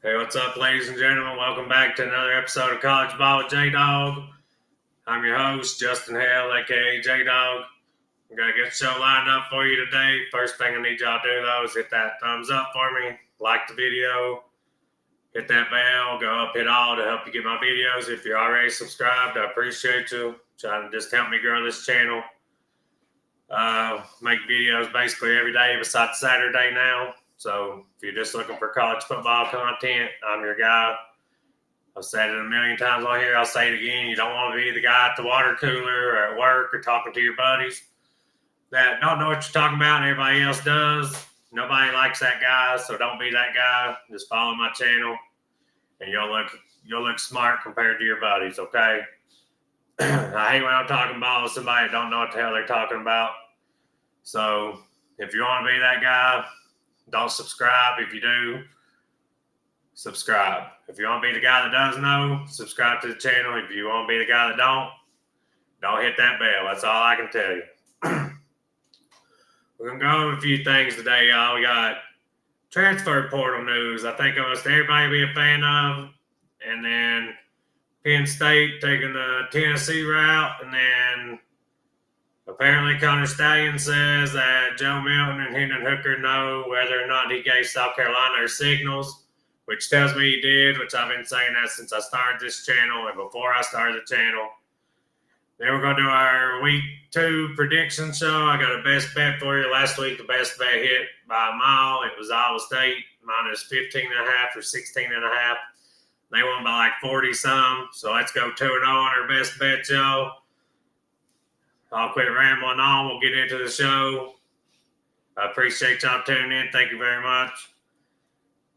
Hey, what's up, ladies and gentlemen? Welcome back to another episode of College Ball with J-Dog. I'm your host, Justin Hale, aka J-Dog. I'm going to get the show lined up for you today. First thing I need y'all to do, though, is hit that thumbs up for me, like the video, hit that bell, go up, hit all to help you get my videos. If you're already subscribed, I appreciate you. Trying to just help me grow this channel. Make videos basically every day besides Saturday now. So if you're just looking for college football content, I'm your guy. I've said it a million times on here. I'll say it again. You don't want to be the guy at the water cooler or at work or talking to your buddies that don't know what you're talking about and everybody else does. Nobody likes that guy, so don't be that guy. Just follow my channel, and you'll look smart compared to your buddies. Okay. I hate when I'm talking about somebody that don't know what the hell they're talking about. So if you want to be that guy, don't subscribe. If you do, subscribe. If you want to be the guy that does know, subscribe to the channel. If you want to be the guy that don't hit that bell. That's all I can tell you. We're going to go over a few things today, y'all. We got transfer portal news. I think almost everybody will be a fan of. And then Penn State taking the Tennessee route. And then apparently Connor Stallion says that Joe Milton and Hendon Hooker know whether or not he gave South Carolina their signals, which tells me he did, which I've been saying that since I started this channel and before I started the channel. Then we're going to do our week 2 prediction show. I got a best bet for you. Last week, the best bet hit by a mile. It was Iowa State minus 15.5 or 16.5. They won by like 40-some. So let's go 2-0 on our best bet, y'all. I'll quit rambling on. We'll get into the show. I appreciate y'all tuning in. Thank you very much.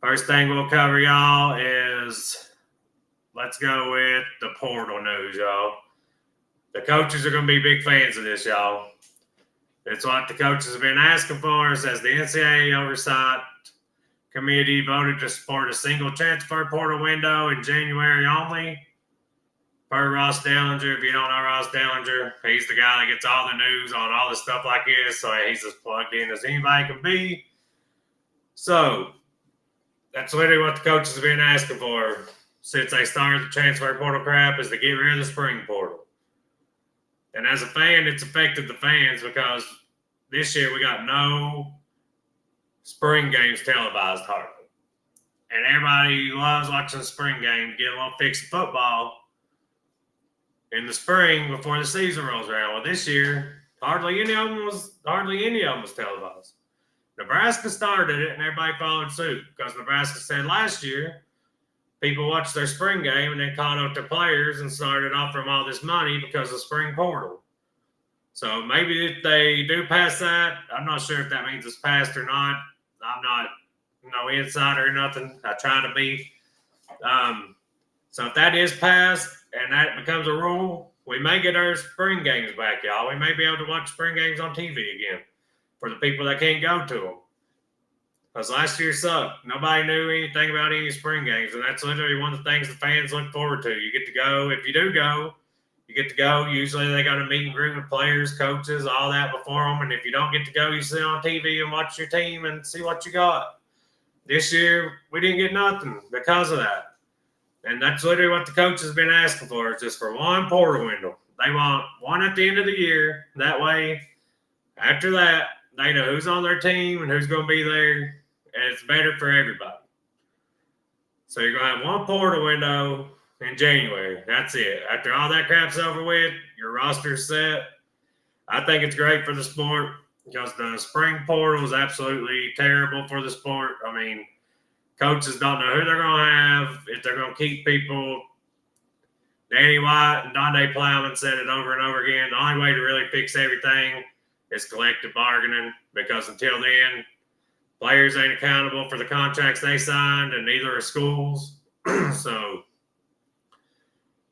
First thing we'll cover, y'all, is let's go with the portal news, y'all. The coaches are going to be big fans of this, y'all. It's what the coaches have been asking for. It says the NCAA Oversight Committee voted to support a single transfer portal window in January only. Per Ross Dellinger, if you don't know Ross Dellinger, he's the guy that gets all the news on all the stuff like this, so he's as plugged in as anybody can be. So that's literally what the coaches have been asking for since they started the transfer portal crap, is to get rid of the spring portal. And as a fan, it's affected the fans because this year we got no spring games televised hardly. And everybody loves watching the spring game to get a little fix of football in the spring before the season rolls around. Well, this year, hardly any of them was televised. Nebraska started it, and everybody followed suit because Nebraska said last year people watched their spring game and then caught up to players and started offering them all this money because of spring portal. So maybe if they do pass that, I'm not sure if that means it's passed or not. I'm not no insider or nothing. I try to be. So if that is passed and that becomes a rule, we may get our spring games back, y'all. We may be able to watch spring games on TV again for the people that can't go to them. Because last year sucked. Nobody knew anything about any spring games, and that's literally one of the things the fans look forward to. You get to go. If you do go, you get to go. Usually they got a meet and greet with players, coaches, all that before them. And if you don't get to go, you sit on TV and watch your team and see what you got. This year, we didn't get nothing because of that. And that's literally what the coach has been asking for, is just for one portal window. They want one at the end of the year. That way, after that, they know who's on their team and who's going to be there. And it's better for everybody. So you're going to have one portal window in January. That's it. After all that crap's over with, your roster's set. I think it's great for the sport because the spring portal is absolutely terrible for the sport. I mean, coaches don't know who they're going to have, if they're going to keep people. Danny White and Donde Plowman said it over and over again. The only way to really fix everything is collective bargaining, because until then, players ain't accountable for the contracts they signed, and neither are schools. So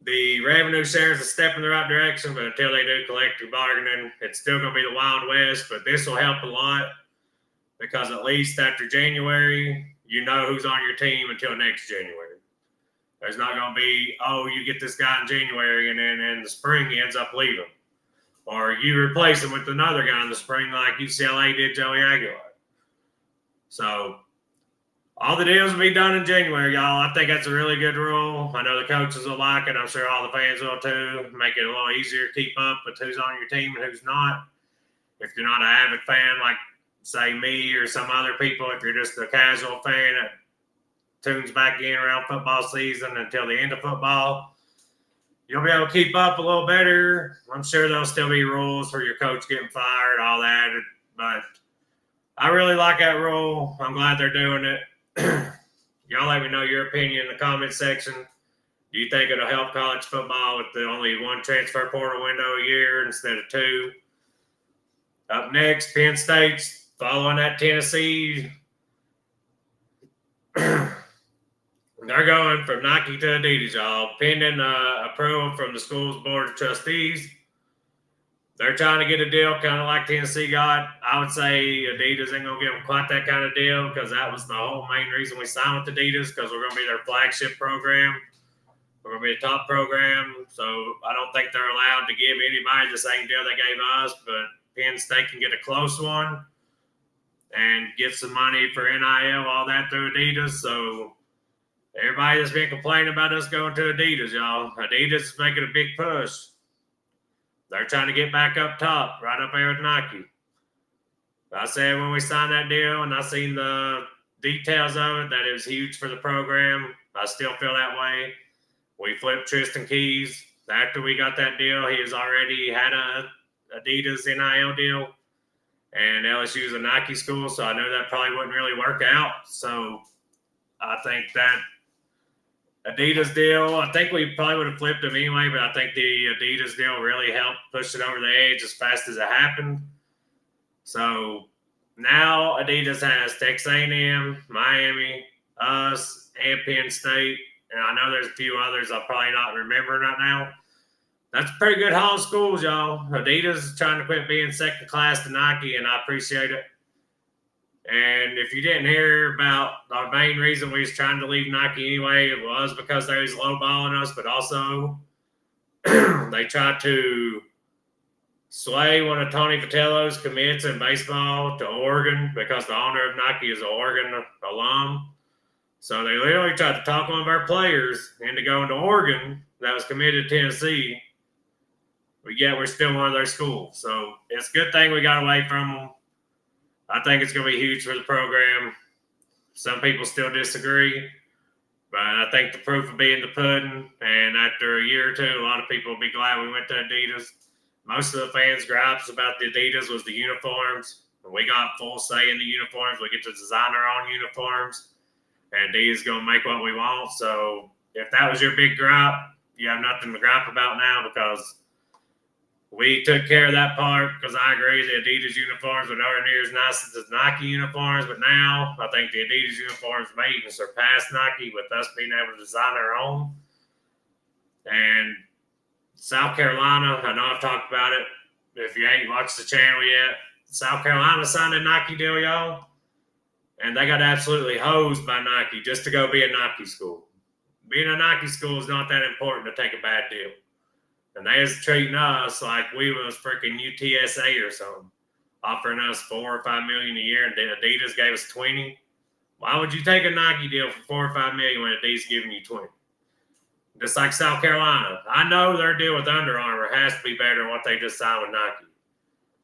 the revenue share is a step in the right direction, but until they do collective bargaining, it's still going to be the Wild West. But this will help a lot because at least after January, you know who's on your team until next January. There's not going to be, oh, you get this guy in January and then in the spring he ends up leaving. Or you replace him with another guy in the spring like UCLA did Joey Aguilar. So All the deals will be done in January, y'all. I think that's a really good rule. I know the coaches will like it. I'm sure all the fans will too. Make it a little easier to keep up with who's on your team and who's not. If you're not an avid fan like, say, me or some other people, if you're just a casual fan that tunes back in around football season until the end of football, you'll be able to keep up a little better. I'm sure there'll still be rules for your coach getting fired, all that. But I really like that rule. I'm glad they're doing it. Y'all let me know your opinion in the comment section. Do you think it'll help college football with the only one transfer portal window a year instead of two? Up next, Penn State's following that Tennessee. They're going from Nike to Adidas, y'all, pending approval from the school's board of trustees. They're trying to get a deal kind of like Tennessee got. I would say Adidas ain't going to give them quite that kind of deal because that was the whole main reason we signed with Adidas, because we're going to be their flagship program. We're going to be a top program. So I don't think they're allowed to give anybody the same deal they gave us, but Penn State can get a close one and get some money for NIL, all that through Adidas. So everybody that's been complaining about us going to Adidas, y'all, Adidas is making a big push. They're trying to get back up top, right up there with Nike. I said when we signed that deal and I seen the details of it, that it was huge for the program. I still feel that way. We flipped Tristan Keys. After we got that deal, he has already had a Adidas NIL deal. And LSU is a Nike school, so I know that probably wouldn't really work out. So I think that Adidas deal, I think we probably would have flipped him anyway, but I think the Adidas deal really helped push it over the edge as fast as it happened. So now Adidas has Texas A&M, Miami, us, and Penn State. And I know there's a few others I'll probably not remember right now. That's a pretty good haul of schools, y'all. Adidas is trying to quit being second class to Nike, and I appreciate it. And if you didn't hear about the main reason we was trying to leave Nike anyway, it was because they was lowballing us, but also they tried to sway one of Tony Vitello's commits in baseball to Oregon because the owner of Nike is an Oregon alum. So they literally tried to talk one of our players into going to Oregon that was committed to Tennessee, but yet we're still one of their schools. So it's a good thing we got away from them. I think it's going to be huge for the program. Some people still disagree, but I think the proof will be in the pudding. And after a year or two, a lot of people will be glad we went to Adidas. Most of the fans' gripes about the Adidas was the uniforms. We got full say in the uniforms. We get to design our own uniforms. And Adidas is going to make what we want. So if that was your big gripe, you have nothing to gripe about now because we took care of that part, because I agree the Adidas uniforms were nowhere near as nice as the Nike uniforms. But now I think the Adidas uniforms may even surpass Nike with us being able to design our own. And South Carolina, I know I've talked about it. If you ain't watched the channel yet, South Carolina signed a Nike deal, y'all. And they got absolutely hosed by Nike just to go be a Nike school. Being a Nike school is not that important to take a bad deal. And they was treating us like we was freaking UTSA or something, offering us $4 or $5 million a year, and Adidas gave us 20. Why would you take a Nike deal for $4 or $5 million when Adidas giving you 20? Just like South Carolina, I know their deal with Under Armour has to be better than what they just signed with Nike.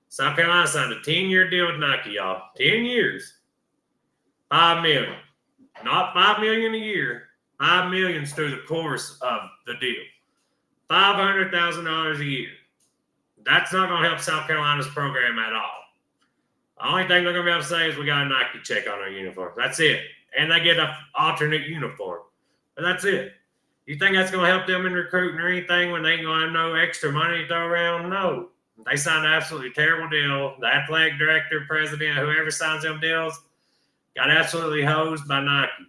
South Carolina signed a 10-year deal with Nike, y'all. 10 years, $5 million, not $5 million a year. $5 million through the course of the deal. $500,000 a year. That's not going to help South Carolina's program at all. The only thing they're going to be able to say is we got a Nike check on our uniform. That's it. And they get an alternate uniform. But that's it. You think that's going to help them in recruiting or anything when they ain't going to have no extra money to throw around? No. They signed an absolutely terrible deal. The athletic director, president, whoever signs them deals, got absolutely hosed by Nike.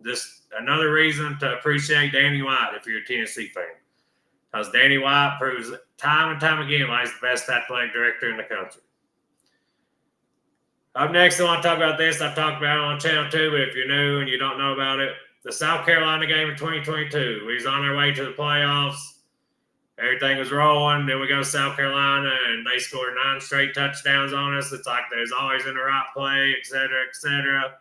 Just another reason to appreciate Danny White if you're a Tennessee fan. Because Danny White proves time and time again why he's the best athletic director in the country. Up next, I want to talk about this. I've talked about it on channel 2, but if you're new and you don't know about it, the South Carolina game in 2022. We was on our way to the playoffs. Everything was rolling. Then we go to South Carolina, and they scored 9 straight touchdowns on us. It's like they was always in the right play, et cetera, et cetera.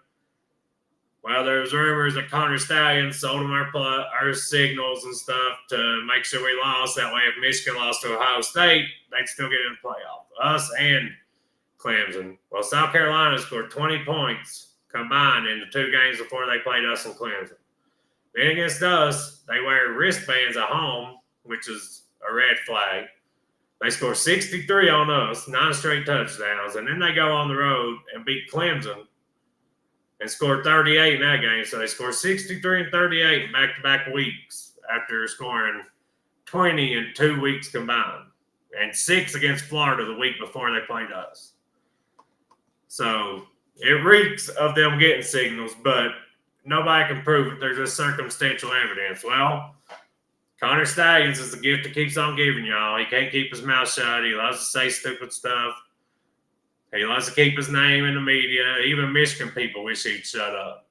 Well, there was rumors that Connor Stallions sold them our signals and stuff to make sure we lost. That way, if Michigan lost to Ohio State, they'd still get in the playoff. Us and Clemson. Well, South Carolina scored 20 points combined in the 2 games before they played us and Clemson. Then against us, they wear wristbands at home, which is a red flag. They score 63 on us, 9 straight touchdowns, and then they go on the road and beat Clemson and scored 38 in that game. So they scored 63 and 38 in back-to-back weeks after scoring 20 in 2 weeks combined, and 6 against Florida the week before they played us. So it reeks of them getting signals, but nobody can prove it. There's just circumstantial evidence. Well, Connor Stallions is the gift that keeps on giving, y'all. He can't keep his mouth shut. He loves to say stupid stuff. He loves to keep his name in the media. Even Michigan people wish he'd shut up.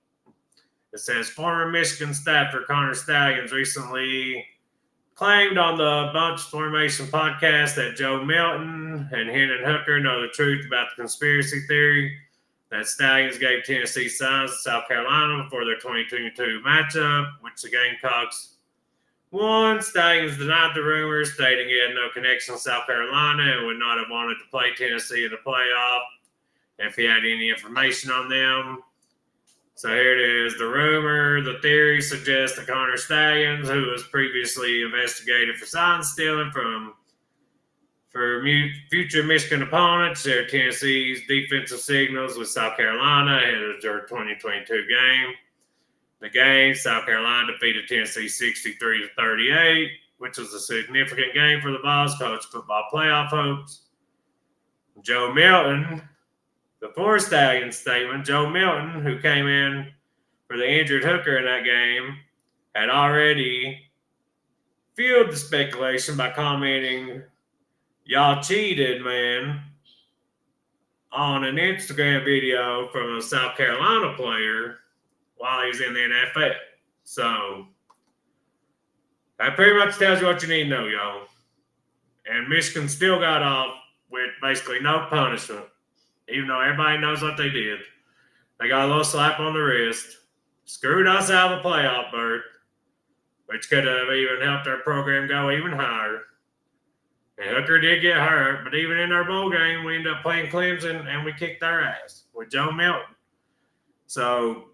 It says former Michigan staffer Connor Stallions recently claimed on the Bunch Formation podcast that Joe Milton and Hendon Hooker know the truth about the conspiracy theory that Stallions gave Tennessee signs to South Carolina before their 2022 matchup, which the Gamecocks won. Stallions denied the rumors, stating he had no connection to South Carolina and would not have wanted to play Tennessee in the playoff if he had any information on them. So here it is. The rumor, the theory suggests that Connor Stallions, who was previously investigated for sign stealing for future Michigan opponents, shared Tennessee's defensive signals with South Carolina ahead of their 2022 game. The game, South Carolina defeated Tennessee 63-38, which was a significant game for the Vols college football playoff hopes. Joe Milton, before Stallion's statement, Joe Milton, who came in for the injured Hooker in that game, had already fueled the speculation by commenting, "Y'all cheated, man," on an Instagram video from a South Carolina player while he was in the NFL. So that pretty much tells you what you need to know, y'all. And Michigan still got off with basically no punishment, even though everybody knows what they did. They got a little slap on the wrist, screwed us out of the playoff berth, which could have even helped our program go even higher. And Hooker did get hurt, but even in our bowl game, we ended up playing Clemson, and we kicked their ass with Joe Milton. So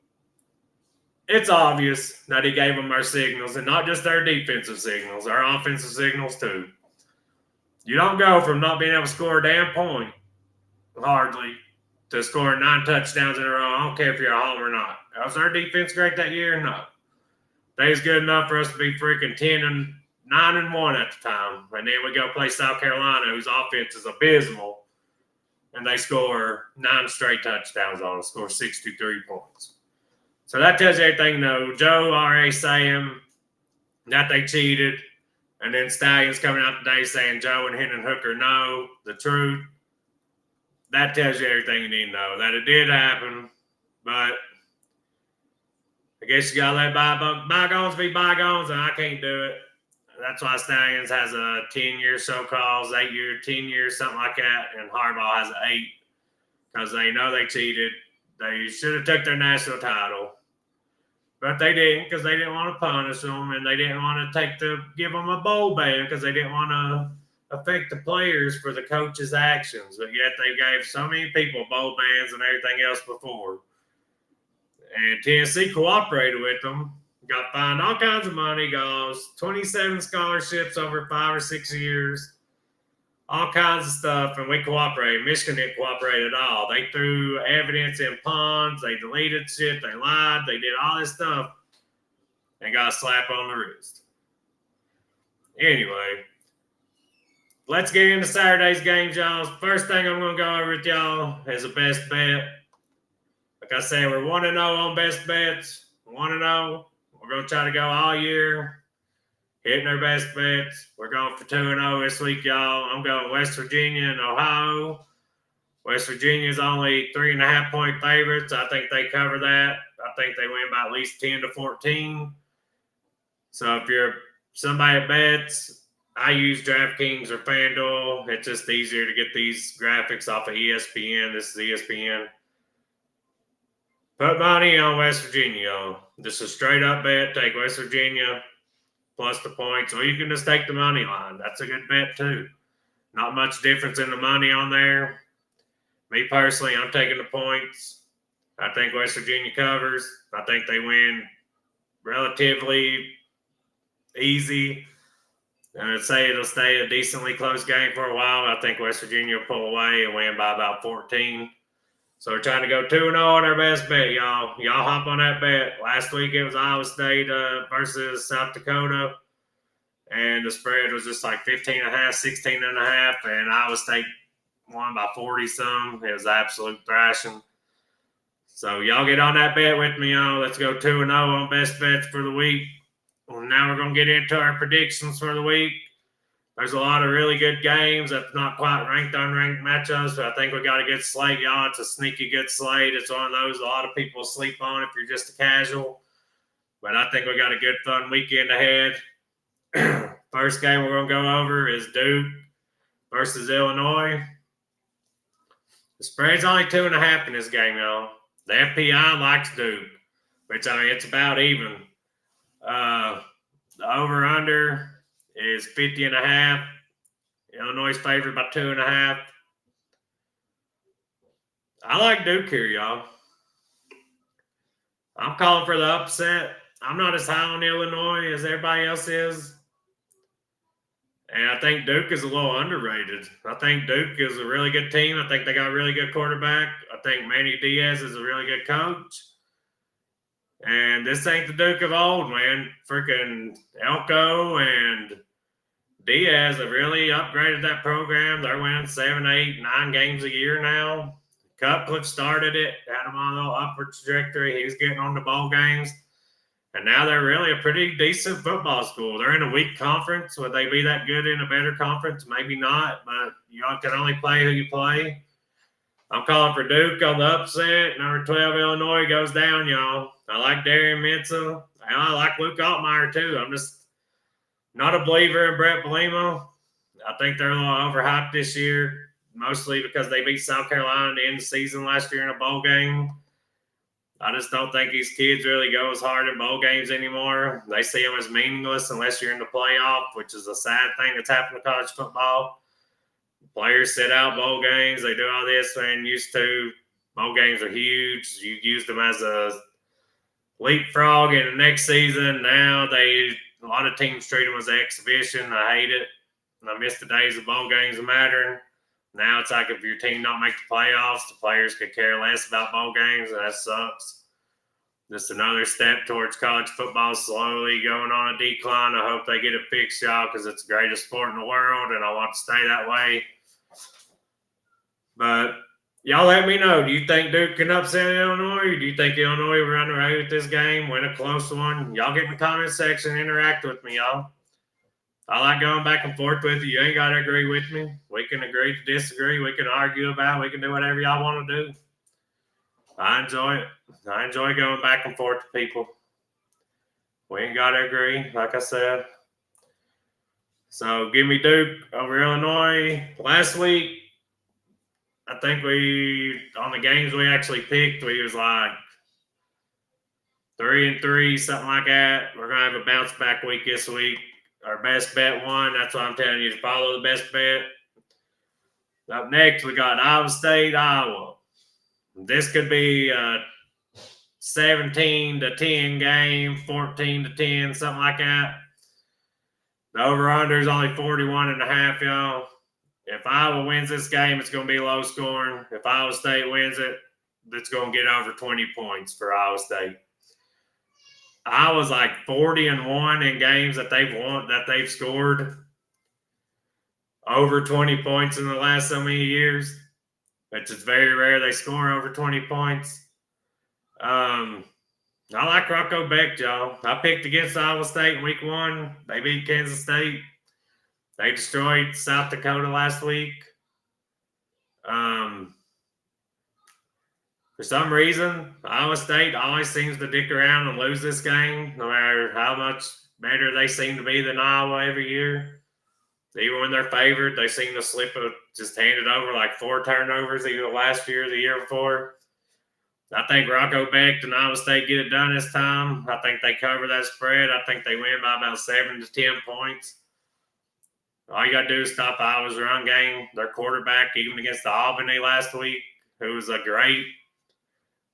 it's obvious that he gave them our signals, and not just our defensive signals, our offensive signals too. You don't go from not being able to score a damn point, hardly, to scoring 9 touchdowns in a row. I don't care if you're at home or not. Was our defense great that year? No. They was good enough for us to be freaking 9-1 at the time. And then we go play South Carolina, whose offense is abysmal, and they score 9 straight touchdowns on us, score 63 points. So that tells you everything you know. Joe already saying that they cheated, and then Stallions coming out today saying Joe and Hendon Hooker know the truth. That tells you everything you need to know. That it did happen, but I guess you got to let bygones be bygones, and I can't do it. That's why Stallions has a 10-year so-calls, 8-year, 10 years, something like that, and Harbaugh has an 8 because they know they cheated. They should have took their national title, but they didn't because they didn't want to punish them, and they didn't want to give them a bowl ban because they didn't want to affect the players for the coaches' actions. But yet they gave so many people bowl bans and everything else before. And Tennessee cooperated with them, got fined all kinds of money, got 27 scholarships over 5 or 6 years, all kinds of stuff, and we cooperated. Michigan didn't cooperate at all. They threw evidence in ponds, they deleted shit, they lied, they did all this stuff, and got a slap on the wrist. Anyway, let's get into Saturday's games, y'all. First thing I'm going to go over with y'all is a best bet. Like I said, we're 1-0 on best bets. 1-0. We're going to try to go all year, hitting our best bets. We're going for 2-0 this week, y'all. I'm going West Virginia and Ohio. West Virginia's only 3.5-point favorites. I think they cover that. I think they win by at least 10-14. So if you're somebody that bets, I use DraftKings or FanDuel. It's just easier to get these graphics off of ESPN. This is ESPN. Put money on West Virginia, y'all. Just a straight up bet. Take West Virginia plus the points, or you can just take the money line. That's a good bet too. Not much difference in the money on there. Me personally, I'm taking the points. I think West Virginia covers. I think they win relatively easy. And I'd say it'll stay a decently close game for a while. I think West Virginia will pull away and win by about 14. So we're trying to go 2-0 on our best bet, y'all. Y'all hop on that bet. Last week it was Iowa State versus South Dakota. And the spread was just like 15.5, 16.5. And Iowa State won by 40-some. It was absolute thrashing. So y'all get on that bet with me, y'all. Let's go 2-0 on best bets for the week. Well, now we're going to get into our predictions for the week. There's a lot of really good games that's not quite ranked, unranked matchups, but I think we got a good slate, y'all. It's a sneaky good slate. It's one of those a lot of people sleep on if you're just a casual. But I think we got a good, fun weekend ahead. First game we're going to go over is Duke versus Illinois. The spread's only 2.5 in this game, y'all. The FPI likes Duke, which, I mean, it's about even. The over-under is 50.5. Illinois favored by 2.5. I like Duke here, y'all. I'm calling for the upset. I'm not as high on Illinois as everybody else is. And I think Duke is a little underrated. I think Duke is a really good team. I think they got a really good quarterback. I think Manny Diaz is a really good coach. And this ain't the Duke of old, man. Freaking Elko and Diaz have really upgraded that program. They're winning 7, 8, 9 games a year now. Cutcliffe started it, had them on a little upward trajectory. He was getting on the bowl games. And now they're really a pretty decent football school. They're in a weak conference. Would they be that good in a better conference? Maybe not, but you can only play who you play. I'm calling for Duke on the upset. Number 12, Illinois goes down, y'all. I like Darian Mensah. I like Luke Altmaier, too. I'm just not a believer in Brett Bielema. I think they're a little overhyped this year, mostly because they beat South Carolina at the end of the season last year in a bowl game. I just don't think these kids really go as hard in bowl games anymore. They see them as meaningless unless you're in the playoff, which is a sad thing that's happened to college football. Players sit out bowl games. They do all this and used to. Bowl games are huge. You used them as a leapfrog in the next season. Now a lot of teams treat them as an exhibition. I hate it. I miss the days of bowl games mattering. Now it's like if your team don't make the playoffs, the players could care less about bowl games, and that sucks. Just another step towards college football slowly going on a decline. I hope they get it fixed, y'all, because it's the greatest sport in the world, and I want to stay that way. But y'all let me know. Do you think Duke can upset Illinois? Or do you think Illinois will run away with this game, win a close one? Y'all get in the comment section, interact with me, y'all. I like going back and forth with you. You ain't got to agree with me. We can agree to disagree. We can argue about it. We can do whatever y'all want to do. I enjoy it. I enjoy going back and forth with people. We ain't got to agree, like I said. So give me Duke over Illinois. Last week, I think on the games we actually picked, we was like 3-3, something like that. We're going to have a bounce back week this week. Our best bet won. That's why I'm telling you to follow the best bet. Up next, we got Iowa State, Iowa. This could be a 17-10 game, 14-10, something like that. The over-under is only 41.5, y'all. If Iowa wins this game, it's going to be low scoring. If Iowa State wins it, it's going to get over 20 points for Iowa State. Iowa's like 40-1 in games that they've scored over 20 points in the last so many years. Which is very rare they score over 20 points. I like Rocco Beck, y'all. I picked against Iowa State in week 1. They beat Kansas State. They destroyed South Dakota last week. For some reason, Iowa State always seems to dick around and lose this game, no matter how much better they seem to be than Iowa every year. Even when they're favored, they seem to just hand it over like 4 turnovers either last year or the year before. I think Rocco Becht and Iowa State get it done this time. I think they cover that spread. I think they win by about 7 to 10 points. All you got to do is stop Iowa's run game. Their quarterback, even against the Albany last week, who was a great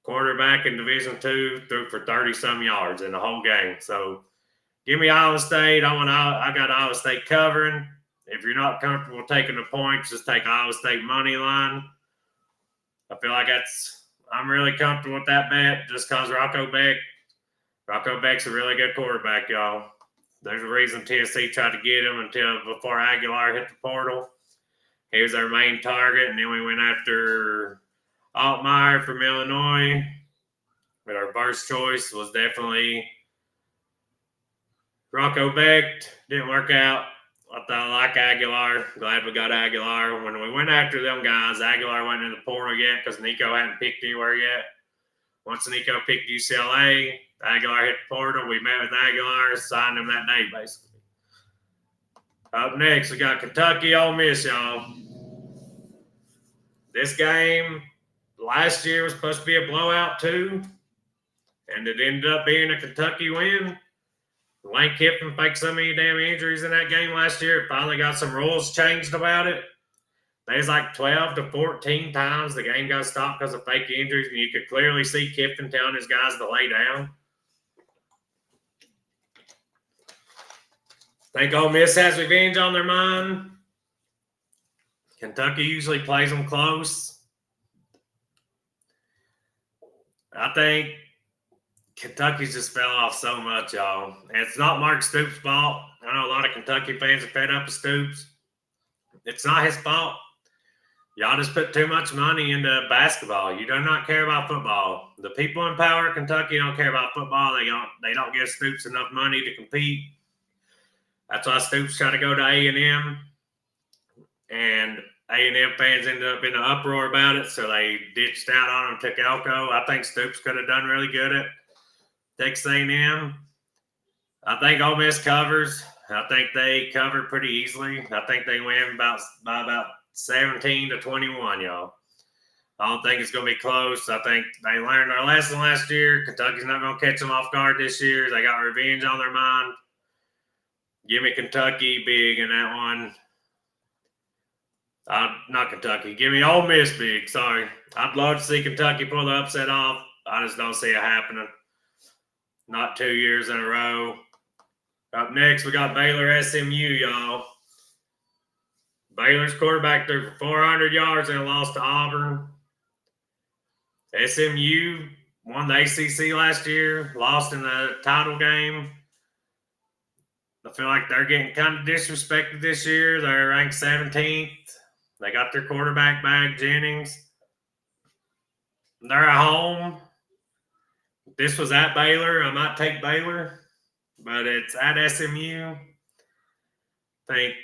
quarterback in Division II, threw for 30-some yards in the whole game. So give me Iowa State. I got Iowa State covering. If you're not comfortable taking the points, just take Iowa State money line. I feel like I'm really comfortable with that bet just because Rocco Becht's a really good quarterback, y'all. There's a reason Tennessee tried to get him before Aguilar hit the portal. He was our main target, and then we went after Altmaier from Illinois. But our first choice was definitely Rocco Becht. Didn't work out. I thought I like Aguilar. Glad we got Aguilar. When we went after them guys, Aguilar wasn't in the portal yet because Nico hadn't picked anywhere yet. Once Nico picked UCLA, Aguilar hit the portal. We met with Aguilar, signed him that day, basically. Up next, we got Kentucky Ole Miss, y'all. This game last year was supposed to be a blowout, too, and it ended up being a Kentucky win. Lane Kiffin faked so many damn injuries in that game last year. It finally got some rules changed about it. There's like 12 to 14 times the game got stopped because of fake injuries, and you could clearly see Kiffin telling his guys to lay down. Think Ole Miss has revenge on their mind. Kentucky usually plays them close. I think Kentucky's just fell off so much, y'all. And it's not Mark Stoops' fault. I know a lot of Kentucky fans are fed up with Stoops. It's not his fault. Y'all just put too much money into basketball. You do not care about football. The people in power in Kentucky don't care about football. They don't give Stoops enough money to compete. That's why Stoops tried to go to A&M. And A&M fans ended up in an uproar about it, so they ditched out on him, took Elko. I think Stoops could have done really good at Texas A&M. I think Ole Miss covers. I think they cover pretty easily. I think they win by about 17 to 21, y'all. I don't think it's going to be close. I think they learned their lesson last year. Kentucky's not going to catch them off guard this year. They got revenge on their mind. Give me Kentucky big in that one. Not Kentucky. Give me Ole Miss big. Sorry. I'd love to see Kentucky pull the upset off. I just don't see it happening. Not 2 years in a row. Up next, we got Baylor SMU, y'all. Baylor's quarterback threw for 400 yards and lost to Auburn. SMU won the ACC last year, lost in the title game. I feel like they're getting kind of disrespected this year. They're ranked 17th. They got their quarterback back, Jennings. They're at home. This was at Baylor. I might take Baylor, but it's at SMU. I think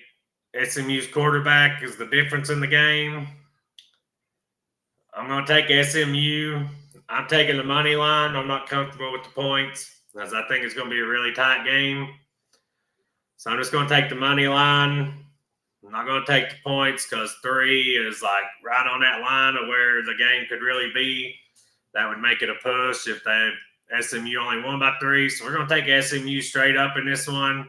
SMU's quarterback is the difference in the game. I'm going to take SMU. I'm taking the money line. I'm not comfortable with the points because I think it's going to be a really tight game. So I'm just going to take the money line. I'm not going to take the points because 3 is like right on that line of where the game could really be. That would make it a push if SMU only won by 3. So we're going to take SMU straight up in this one.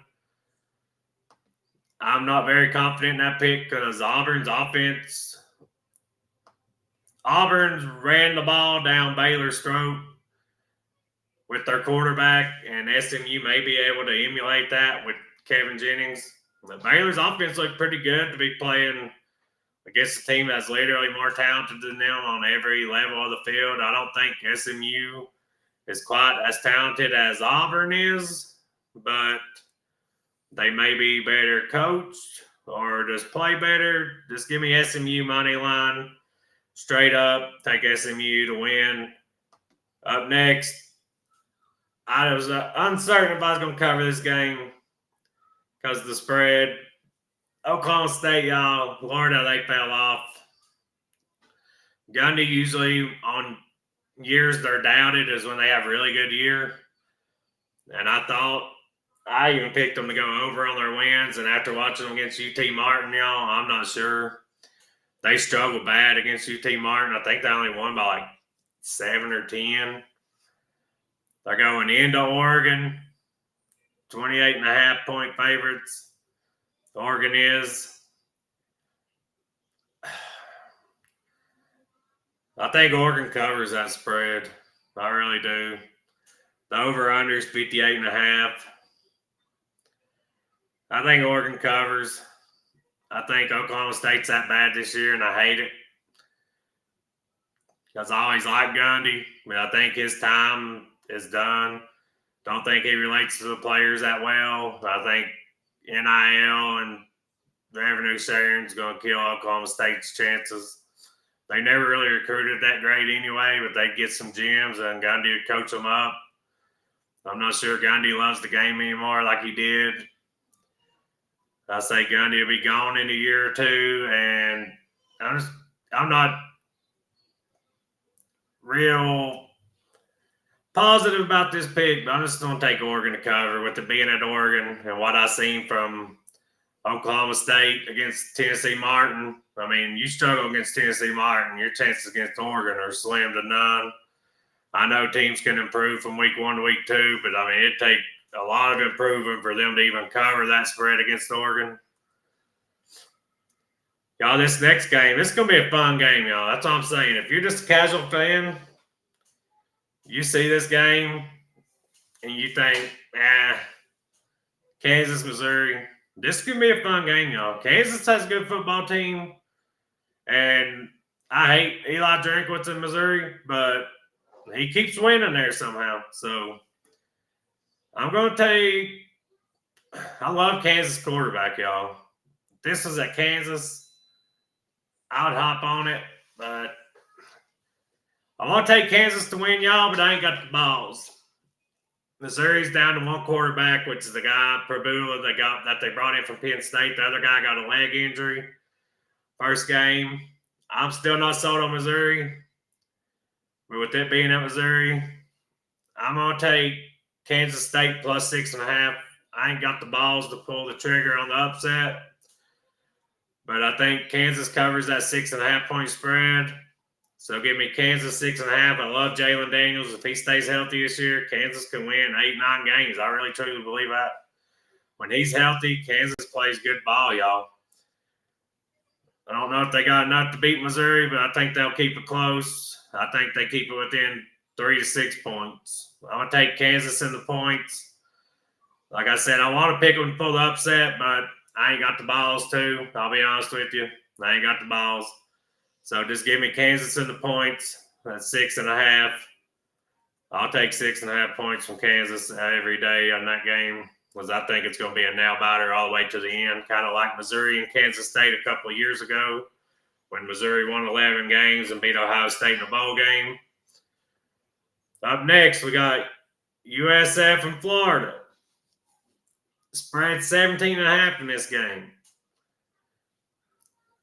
I'm not very confident in that pick because Auburn's ran the ball down Baylor's throat with their quarterback, and SMU may be able to emulate that with Kevin Jennings. But Baylor's offense looked pretty good to be playing against a team that's literally more talented than them on every level of the field. I don't think SMU is quite as talented as Auburn is, but they may be better coached or just play better. Just give me SMU money line straight up. Take SMU to win. Up next, I was uncertain if I was going to cover this game because of the spread. Oklahoma State, y'all, Lord, how they fell off. Gundy usually on years they're doubted is when they have a really good year. And I even picked them to go over on their wins. And after watching them against UT Martin, y'all, I'm not sure. They struggled bad against UT Martin. I think they only won by like 7 or 10. They're going into Oregon, 28.5-point favorites. Oregon is. I think Oregon covers that spread. I really do. The over-under is 58.5. I think Oregon covers. I think Oklahoma State's that bad this year, and I hate it. Because I always liked Gundy, but I think his time is done. Don't think he relates to the players that well. I think NIL and revenue sharing is going to kill Oklahoma State's chances. They never really recruited that great anyway, but they'd get some gems and Gundy would coach them up. I'm not sure Gundy loves the game anymore like he did. I say Gundy will be gone in a year or two, and I'm not real positive about this pick, but I'm just going to take Oregon to cover with it being at Oregon and what I've seen from Oklahoma State against Tennessee Martin. I mean, you struggle against Tennessee Martin, your chances against Oregon are slim to none. I know teams can improve from week 1 to week 2, but I mean, it takes a lot of improvement for them to even cover that spread against Oregon. Y'all, this next game, it's going to be a fun game, y'all. That's what I'm saying. If you're just a casual fan, you see this game and you think, Kansas, Missouri, this could be a fun game, y'all. Kansas has a good football team, and I hate Eli Drinkwitz in Missouri, but he keeps winning there somehow. So I'm going to take – I love Kansas quarterback, y'all. If this was at Kansas, I would hop on it, but I want to take Kansas to win, y'all, but I ain't got the balls. Missouri's down to one quarterback, which is the guy, Pabula, that they brought in from Penn State. The other guy got a leg injury. First game. I'm still not sold on Missouri. But with it being at Missouri, I'm going to take Kansas State plus 6.5. I ain't got the balls to pull the trigger on the upset. But I think Kansas covers that 6.5-point spread. So give me Kansas 6.5. I love Jalen Daniels. If he stays healthy this year, Kansas can win 8-9 games. I really truly believe that. When he's healthy, Kansas plays good ball, y'all. I don't know if they got enough to beat Missouri, but I think they'll keep it close. I think they keep it within 3 to 6 points. I'm going to take Kansas in the points. Like I said, I want to pick them to pull the upset, but I ain't got the balls to. I'll be honest with you. I ain't got the balls. So just give me Kansas in the points. That's 6.5. I'll take 6.5 points from Kansas every day on that game because I think it's going to be a nail-biter all the way to the end, kind of like Missouri and Kansas State a couple of years ago when Missouri won 11 games and beat Ohio State in a bowl game. Up next, we got USF and Florida. Spread 17.5 in this game.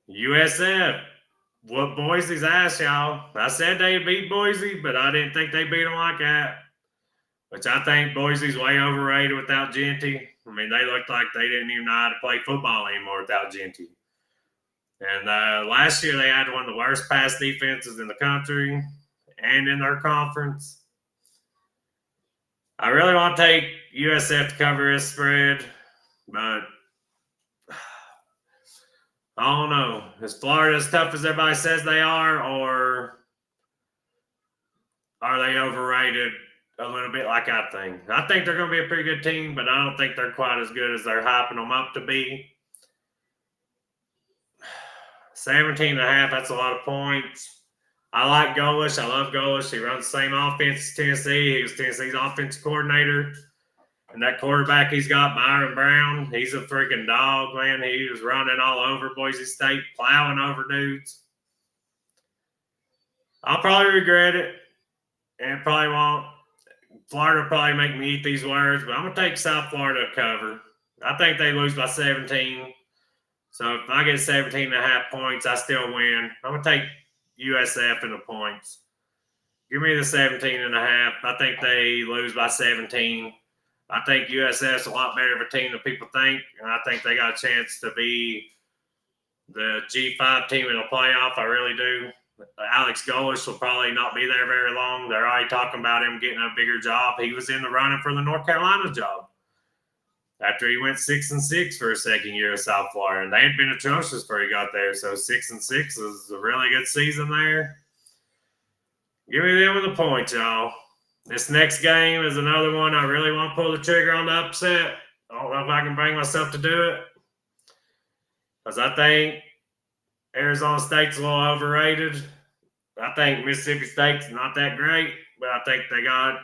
USF whooped Boise's ass, y'all. I said they'd beat Boise, but I didn't think they beat them like that. Which I think Boise's way overrated without Genty. I mean, they looked like they didn't even know how to play football anymore without Genty. And last year they had one of the worst pass defenses in the country and in their conference. I really want to take USF to cover this spread, but I don't know. Is Florida as tough as everybody says they are, or are they overrated a little bit like I think? I think they're going to be a pretty good team, but I don't think they're quite as good as they're hyping them up to be. 17.5, that's a lot of points. I like Golish. I love Golish. He runs the same offense as Tennessee. He was Tennessee's offensive coordinator. And that quarterback he's got, Byron Brown, he's a freaking dog, man. He was running all over Boise State, plowing over dudes. I'll probably regret it, and probably won't. Florida will probably make me eat these words, but I'm going to take South Florida to cover. I think they lose by 17. So if I get 17.5 points, I still win. I'm going to take USF in the points. Give me the 17.5. I think they lose by 17. I think USF's a lot better of a team than people think, and I think they got a chance to be the G5 team in the playoff. I really do. Alex Golish will probably not be there very long. They're already talking about him getting a bigger job. He was in the running for the North Carolina job after he went 6-6 for his second year at South Florida. And they had been atrocious before he got there. So 6-6 is a really good season there. Give me them with the points, y'all. This next game is another one I really want to pull the trigger on the upset. I don't know if I can bring myself to do it, because I think Arizona State's a little overrated. I think Mississippi State's not that great, but I think they got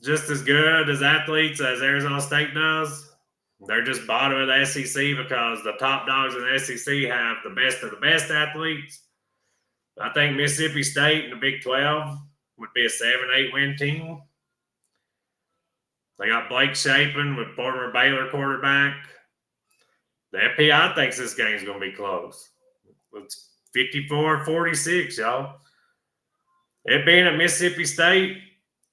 just as good as athletes as Arizona State does. They're just bottom of the SEC because the top dogs in the SEC have the best of the best athletes. I think Mississippi State in the Big 12 would be a 7-8 win team. They got Blake Shapen with former Baylor quarterback. The FPI thinks this game's going to be close. It's 54-46, y'all. It being at Mississippi State,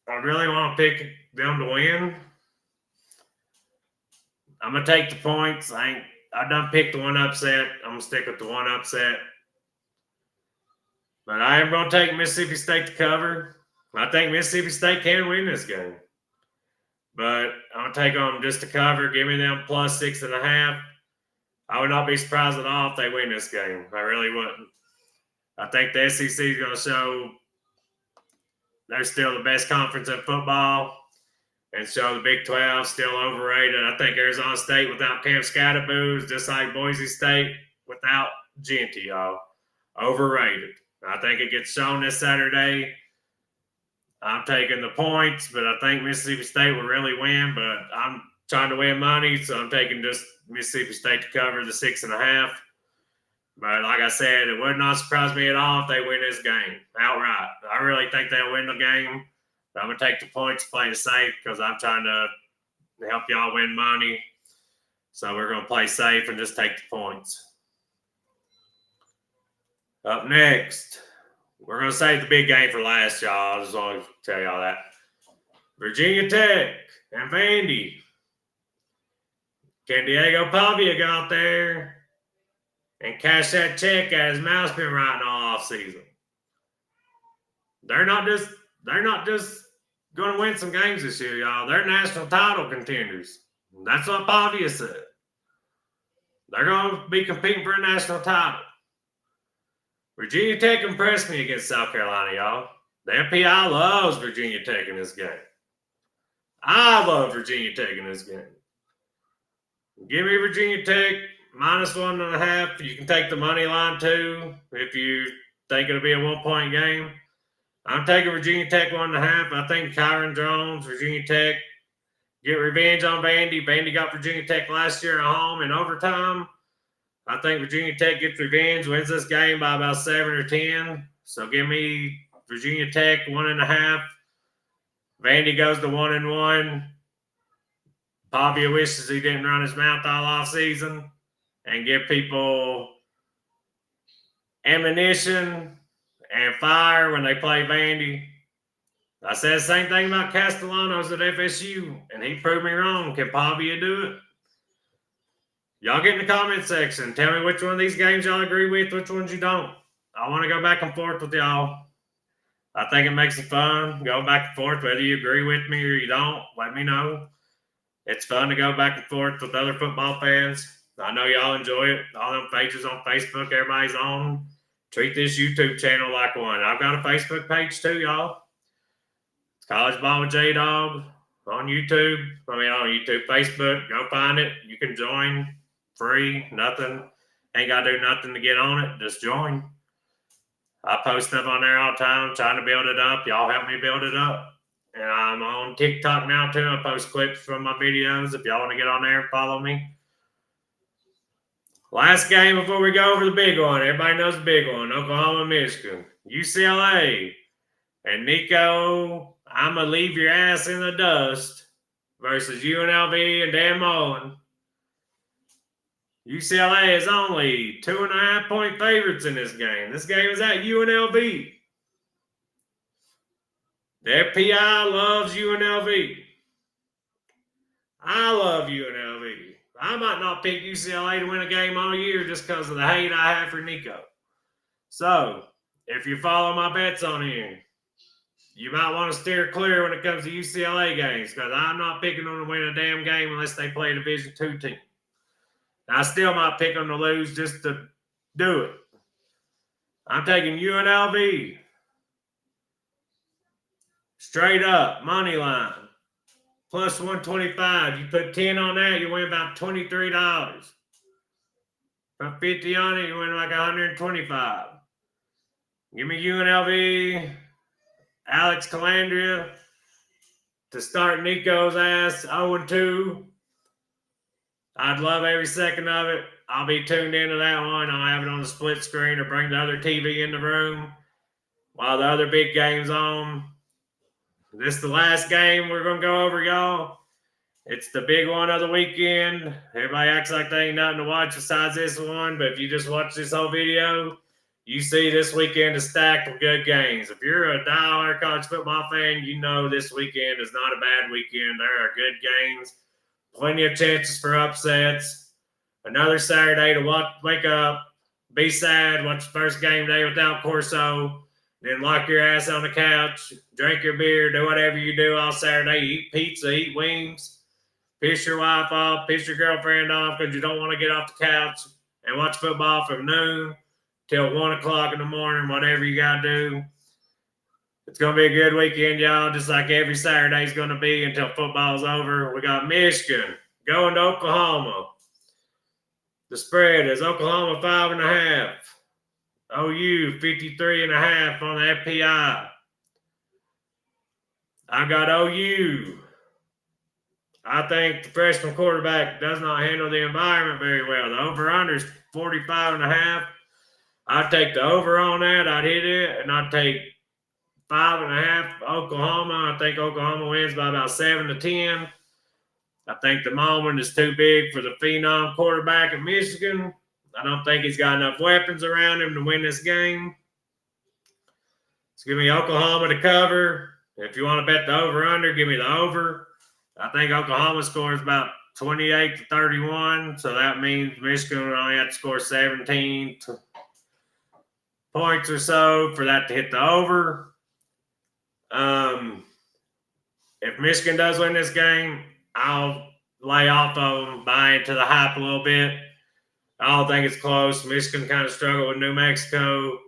I really want to pick them to win. I'm going to take the points. I done picked the one upset. I'm going to stick with the one upset. But I am going to take Mississippi State to cover. I think Mississippi State can win this game. But I'm going to take them just to cover. Give me them plus 6.5. I would not be surprised at all if they win this game. I really wouldn't. I think the SEC is going to show they're still the best conference in football and show the Big 12 still overrated. I think Arizona State without Cam Scatterboos, just like Boise State without Genty, y'all, overrated. I think it gets shown this Saturday. I'm taking the points, but I think Mississippi State will really win. But I'm trying to win money, so I'm taking just Mississippi State to cover the 6.5. But like I said, it would not surprise me at all if they win this game outright. I really think they'll win the game. But I'm going to take the points, play it safe, because I'm trying to help y'all win money. So we're going to play safe and just take the points. Up next, we're going to save the big game for last, y'all. I just want to tell y'all that. Virginia Tech and Vandy. Can Diego Pavia go out there and cash that check at his mouth's been writing all offseason? They're not just going to win some games this year, y'all. They're national title contenders. That's what Pavia said. They're going to be competing for a national title. Virginia Tech impressed me against South Carolina, y'all. The FPI loves Virginia Tech in this game. I love Virginia Tech in this game. Give me Virginia Tech minus 1.5. You can take the money line too if you think it'll be a 1-point game. I'm taking Virginia Tech 1.5. I think Kyron Jones, Virginia Tech, get revenge on Vandy. Vandy got Virginia Tech last year at home in overtime. I think Virginia Tech gets revenge, wins this game by about 7 or 10. So give me Virginia Tech 1.5. Vandy goes to 1-1. Pavia wishes he didn't run his mouth all off season and give people ammunition and fire when they play Vandy. I said the same thing about Castellanos at FSU, and he proved me wrong. Can Pavia do it? Y'all get in the comment section. Tell me which one of these games y'all agree with, which ones you don't. I want to go back and forth with y'all. I think it makes it fun. Go back and forth, whether you agree with me or you don't. Let me know. It's fun to go back and forth with other football fans. I know y'all enjoy it. All them pages on Facebook, everybody's on. Treat this YouTube channel like one. I've got a Facebook page too, y'all. It's College Ball with J-Dog on YouTube. Facebook. Go find it. You can join. Free. Nothing. Ain't got to do nothing to get on it. Just join. I post stuff on there all the time, trying to build it up. Y'all help me build it up. And I'm on TikTok now, too. I post clips from my videos if y'all want to get on there and follow me. Last game before we go over the big one. Everybody knows the big one. Oklahoma, Michigan. UCLA. And Nico, I'm going to leave your ass in the dust versus UNLV and Dan Mullen. UCLA is only 2.5-point favorites in this game. This game is at UNLV. The FPI loves UNLV. I love UNLV. I might not pick UCLA to win a game all year just because of the hate I have for Nico. So, if you follow my bets on here, you might want to steer clear when it comes to UCLA games because I'm not picking them to win a damn game unless they play a Division II team. I still might pick them to lose just to do it. I'm taking UNLV. Straight up, money line. Plus 125. You put 10 on that, you win about $23. Put 50 on it, you win like 125. Give me UNLV. Alex Calandria to start Nico's ass 0-2. I'd love every second of it. I'll be tuned into that one. I'll have it on the split screen or bring the other TV in the room while the other big game's on. This is the last game we're going to go over, y'all. It's the big one of the weekend. Everybody acts like they ain't nothing to watch besides this one, but if you just watch this whole video, you see this weekend is stacked with good games. If you're a diehard college football fan, you know this weekend is not a bad weekend. There are good games, plenty of chances for upsets. Another Saturday to wake up, be sad, watch the first game day without Corso, then lock your ass on the couch, drink your beer, do whatever you do all Saturday, eat pizza, eat wings, piss your wife off, piss your girlfriend off because you don't want to get off the couch and watch football from noon till 1 o'clock in the morning, whatever you got to do. It's going to be a good weekend, y'all, just like every Saturday is going to be until football's over. We got Michigan going to Oklahoma. The spread is Oklahoma 5.5. OU 53.5 on the FPI. I got OU. I think the freshman quarterback does not handle the environment very well. The over-under is 45.5. I'd take the over on that. I'd hit it, and I'd take 5.5 Oklahoma. I think Oklahoma wins by about 7-10. I think the moment is too big for the phenom quarterback at Michigan. I don't think he's got enough weapons around him to win this game. So give me Oklahoma to cover. If you want to bet the over-under, give me the over. I think Oklahoma scores about 28-31, so that means Michigan would only have to score 17 points or so for that to hit the over. If Michigan does win this game, I'll lay off of them, buy into the hype a little bit. I don't think it's close. Michigan kind of struggled with New Mexico.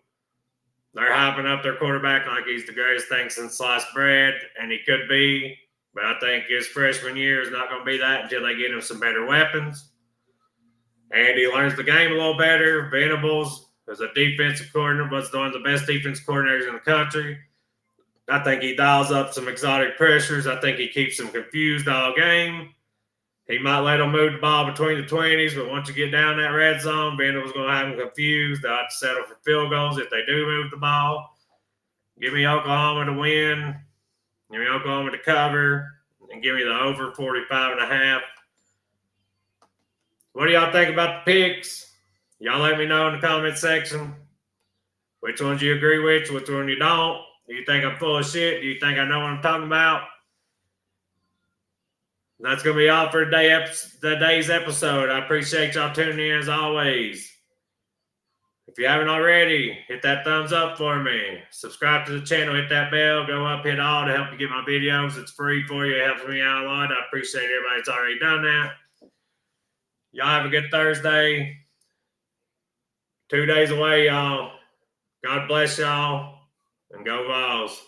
They're hyping up their quarterback like he's the greatest thing since sliced bread, and he could be. But I think his freshman year is not going to be that until they get him some better weapons. And he learns the game a little better. Venables is a defensive coordinator, but one of the best defensive coordinators in the country. I think he dials up some exotic pressures. I think he keeps them confused all game. He might let them move the ball between the 20s, but once you get down that red zone, Venables going to have them confused. They'll have to settle for field goals if they do move the ball. Give me Oklahoma to win. Give me Oklahoma to cover. And give me the over 45.5. What do y'all think about the picks? Y'all let me know in the comment section. Which ones you agree with, which one you don't. Do you think I'm full of shit? Do you think I know what I'm talking about? That's going to be all for today's episode. I appreciate y'all tuning in as always. If you haven't already, hit that thumbs up for me. Subscribe to the channel, hit that bell, go up, hit all to help you get my videos. It's free for you. It helps me out a lot. I appreciate everybody that's already done that. Y'all have a good Thursday. 2 days away, y'all. God bless y'all, and go Vols.